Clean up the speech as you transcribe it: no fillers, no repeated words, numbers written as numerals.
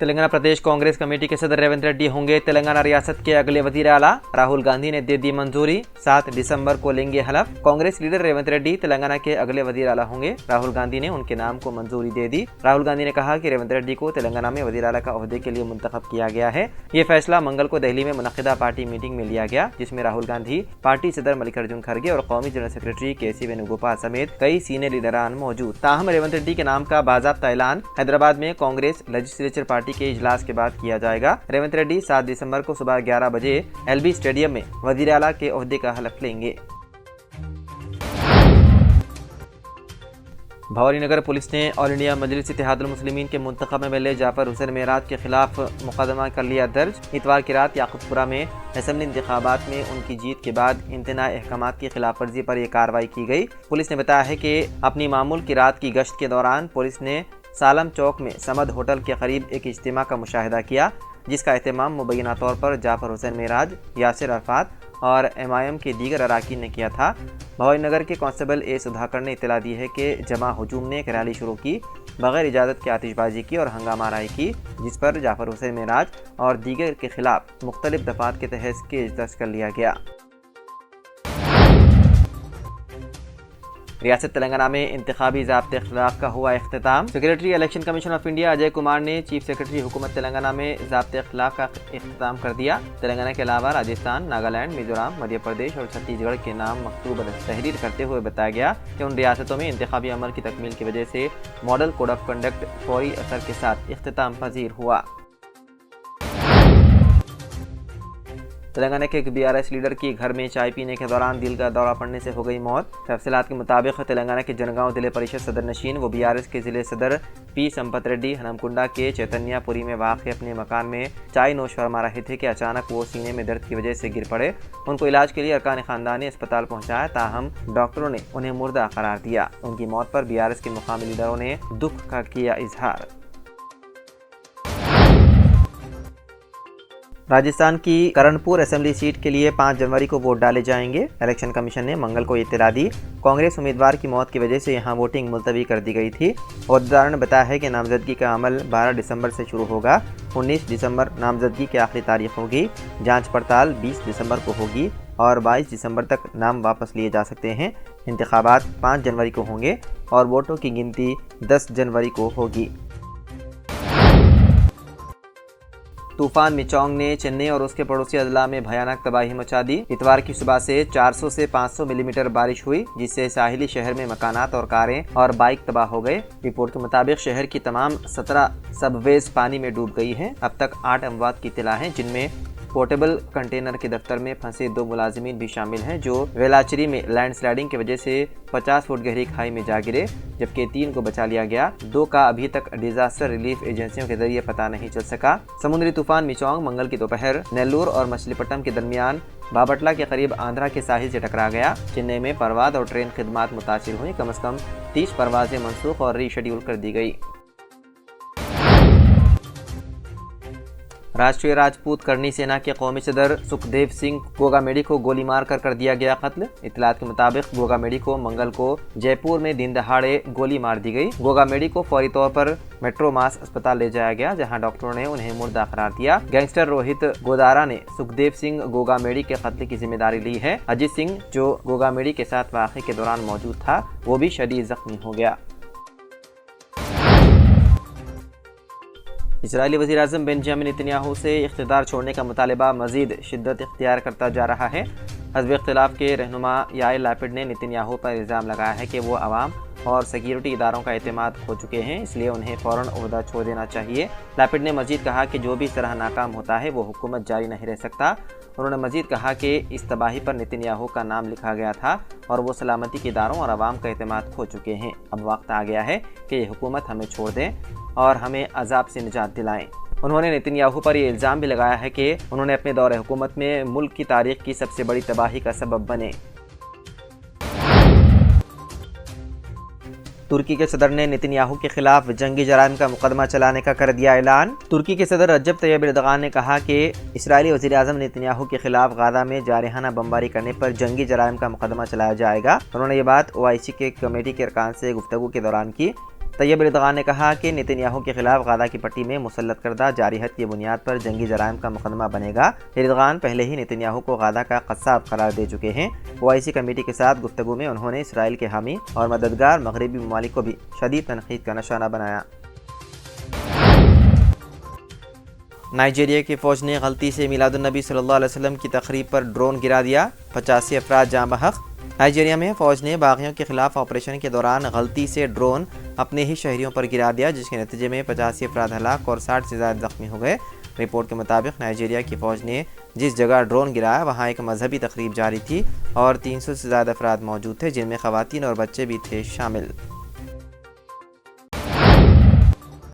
तेलंगाना प्रदेश Congress committee के सदर रेवंत रेड्डी होंगे तेलंगाना रियासत के अगले वजीर आला। राहुल गांधी ने दे दी मंजूरी, 7 दिसंबर को लेंगे हलफ। कांग्रेस लीडर रेवंत रेड्डी तेलंगाना के अगले वजीर आला होंगे। राहुल गांधी ने उनके नाम को मंजूरी दे दी। राहुल गांधी ने कहा कि रेवंत रेड्डी को तेलंगाना में वजीर आला का ओहदे के लिए मुंतखब किया गया है। ये फैसला मंगल को दिल्ली में मुनक्किदा पार्टी मीटिंग में लिया गया, जिसमें राहुल गांधी, पार्टी सदर मल्लिकार्जुन खड़गे और कौमी जनरल सेक्रेटरी के.सी. वेणुगोपाल समेत कई सीनियर लीडरान मौजूद। ताहम रेवंत रेड्डी के नाम का बाज़ाब्ता ऐलान हैदराबाद में कांग्रेस लेजिस्लेचर पार्टी के इजलास के बाद किया जाएगा। रेवंत रेड्डी 7 दिसंबर को सुबह 11 बजे एलबी स्टेडियम में वजीर आला के ओहदे का हलफ लेंगे। भवानी नगर पुलिस ने ऑल इंडिया मजलिस इत्तेहादुल मुस्लिमीन के मुंतखब एमएलए जाफर हुसैन मेराज के खिलाफ मुकदमा कर लिया दर्ज। इतवार की रात याकूबपुरा में असेंबली इंतखाबात में उनकी जीत के बाद इम्तनाई अहकामात की खिलाफ वर्जी पर यह कार्रवाई की गई। पुलिस ने बताया है कि अपनी मामूल की रात की गश्त के दौरान पुलिस ने सालम चौक में समद होटल के करीब एक इज्तिमा का मुशाहिदा किया, जिसका एहतमाम मुबैना तौर पर जाफर हुसैन मेराज, यासिर अरफात और एमआईएम के दीगर अराकीन ने किया था। भवानी नगर के कांस्टेबल ए सुधाकर ने इत्तला दी है कि जमा हुजूम ने एक रैली शुरू की, बगैर इजाज़त की आतिशबाजी की और हंगामा आराई की, जिस पर जाफर हुसैन मेराज और दीगर के खिलाफ मुख्तलिफ दफात के तहत केस दर्ज कर लिया गया। रियासत तेलंगाना में इंतखाबी ज़ाब्ते इख्तिलाफ का हुआ इख्तिताम। Secretary election commission of India Ajay Kumar ने चीफ सेक्रेटरी हुकूमत तेलंगाना में ज़ाब्ते इख्तिलाफ का इख्तिताम कर दिया। तेलंगाना के अलावा राजस्थान, नागालैंड, मिजोरम, मध्य प्रदेश और छत्तीसगढ़ के नाम मकतूब तहरीर करते हुए बताया गया कि उन रियासतों में इंतखाबी अमल की तकमील की वजह से मॉडल कोड ऑफ कंडक्ट फौरी असर के साथ इख्तिताम पजीर हुआ। तेलंगाना के एक बीआरएस लीडर की घर में चाय पीने के दौरान दिल का दौरा पड़ने से हो गई मौत। तफसीलात के मुताबिक तेलंगाना के जनगांव जिले परिषद सदर नशीन वो बीआरएस के जिले सदर पी संपत रेड्डी हनमकुंडा के चैतन्यापुरी में वाक़ अपने मकान में चाय नोश फरमा रहे थे कि अचानक वो सीने में दर्द की वजह से गिर पड़े। उनको इलाज के लिए अरकान ख़ानदान ने अस्पताल पहुंचाया, ताहम डॉक्टरों ने उन्हें मुर्दा करार दिया। उनकी मौत पर बीआरएस के मुकामी लीडरों ने दुख का किया इजहार। राजस्थान की करणपुर असेंबली सीट के लिए 5 जनवरी को वोट डाले जाएंगे। इलेक्शन कमीशन ने मंगल को इत्तला दी। कांग्रेस उम्मीदवार की मौत की वजह से यहां वोटिंग मुलतवी कर दी गई थी। अहदेदारों ने बताया है कि नामजदगी का अमल 12 दिसंबर से शुरू होगा। 19 दिसंबर नामजदगी की आखिरी तारीख होगी। जांच पड़ताल 20 दिसंबर को होगी और 22 दिसंबर तक नाम वापस लिए जा सकते हैं। इंतखाबात 5 जनवरी को होंगे और वोटों की गिनती 10 जनवरी को होगी। तूफान मिचोंग ने चेन्नई और उसके पड़ोसी अजला में भयानक तबाही मचा दी। इतवार की सुबह से 400 से 500 मिलीमीटर बारिश हुई, जिससे साहिली शहर में मकानात और कारें और बाइक तबाह हो गए। रिपोर्ट के मुताबिक शहर की तमाम 17 सबवेज पानी में डूब गई हैं। अब तक 8 अमवात की इत्तला है, जिनमें पोर्टेबल कंटेनर के दफ्तर में फंसे 2 मुलाजिमीन भी शामिल हैं, जो वेलाचेरी में लैंडस्लाइडिंग की वजह से 50 फुट गहरी खाई में जा गिरे, जबकि 3 को बचा लिया गया। 2 का अभी तक डिजास्टर रिलीफ एजेंसियों के जरिए पता नहीं चल सका। समुद्री तूफान मिचोंग मंगल की दोपहर नेल्लूर और मछलीपट्टनम के दरमियान बाबटला के करीब आंध्रा के साहिल से टकरा गया। चेन्नई में परवाज और ट्रेन खिदमात मुतासिर हुई। कम से कम 30 परवाजें मनसूख और रीशेड्यूल कर दी गई। राष्ट्रीय राजपूत करनी सेना के कौमी सदर सुखदेव सिंह गोगामेडी को गोली मार कर दिया गया कत्ल। इत्तलात के मुताबिक गोगामेडी को मंगल को जयपुर में दिन दहाड़े गोली मार दी गई। गोगामेडी को फौरी तौर पर मेट्रो मास अस्पताल ले जाया गया, जहां डॉक्टरों ने उन्हें मुर्दा करार दिया। गैंगस्टर रोहित गोदारा ने सुखदेव सिंह गोगामेडी के कत्ल की जिम्मेदारी ली है। अजीत सिंह, जो गोगामेडी के साथ वाक़े के दौरान मौजूद था, वो भी शदीद जख्मी हो गया। इजरायली वज़ीर आज़म बेंजामिन नेतन्याहू से इख्तिदार छोड़ने का मुतालबा मज़ीद शिद्दत इख्तियार करता जा रहा है। हज़ब इख्तिलाफ के रहनुमा याइर लैपिड ने नेतन्याहू पर इल्ज़ाम लगाया है कि वो अवाम और सिक्योरिटी इदारों का एतमाद खो चुके हैं, इसलिए उन्हें फ़ौरन ओहदा छोड़ देना चाहिए। लैपिड ने मज़ीद कहा कि जो भी इस तरह नाकाम होता है वो हुकूमत जारी नहीं रह सकता। उन्होंने मज़ीद कहा कि इस तबाही पर नेतन्याहू का नाम लिखा गया था और वो सलामती के इदारों और अवाम का एतमाद खो चुके हैं। अब वक्त आ गया है कि ये हुकूमत हमें छोड़ दें और हमें अजाब से निजात दिलाएं। उन्होंने नेतन्याहू पर यह इल्ज़ाम भी लगाया है कि उन्होंने अपने दौरे हुकूमत में मुल्क की तारीख की सबसे बड़ी तबाही का सबब बने। तुर्की के सदर ने नेतन्याहू के खिलाफ जंगी जराइम का मुकदमा चलाने का कर दिया ऐलान। तुर्की के सदर रजब तैयब एर्दोगान ने कहा कि इस्राएली वज़ीर आज़म नेतन्याहू के खिलाफ गाज़ा में जारहाना बमबारी करने पर जंगी जराइम का मुकदमा चलाया जाएगा। उन्होंने ये बात OIC के कमेटी के अरकान से गुफ्तगू के दौरान की। طیب اردغان نے کہا کہ نیتن یاہو کے خلاف غزہ کی پٹی میں مسلط کردہ جارحیت کی بنیاد پر جنگی جرائم کا مقدمہ بنے گا۔ اردغان پہلے ہی نیتن یاہو کو غزہ کا قصاب قرار دے چکے ہیں۔ OIC کمیٹی کے ساتھ گفتگو میں انہوں نے اسرائیل کے حامی اور مددگار مغربی ممالک کو بھی شدید تنقید کا نشانہ بنایا۔ نائجیریا کی فوج نے غلطی سے میلاد النبی صلی اللہ علیہ وسلم کی تقریب پر ڈرون گرا دیا، 85 افراد جاں بحق۔ نائجیریا میں فوج نے باغیوں کے خلاف آپریشن کے دوران غلطی سے ڈرون اپنے ہی شہریوں پر گرا دیا، جس کے نتیجے میں 85 افراد ہلاک اور 60 سے زائد زخمی ہو گئے۔ رپورٹ کے مطابق نائجیریا کی فوج نے جس جگہ ڈرون گرایا وہاں ایک مذہبی تقریب جاری تھی اور 300 سے زائد افراد موجود تھے، جن میں خواتین اور بچے بھی تھے شامل۔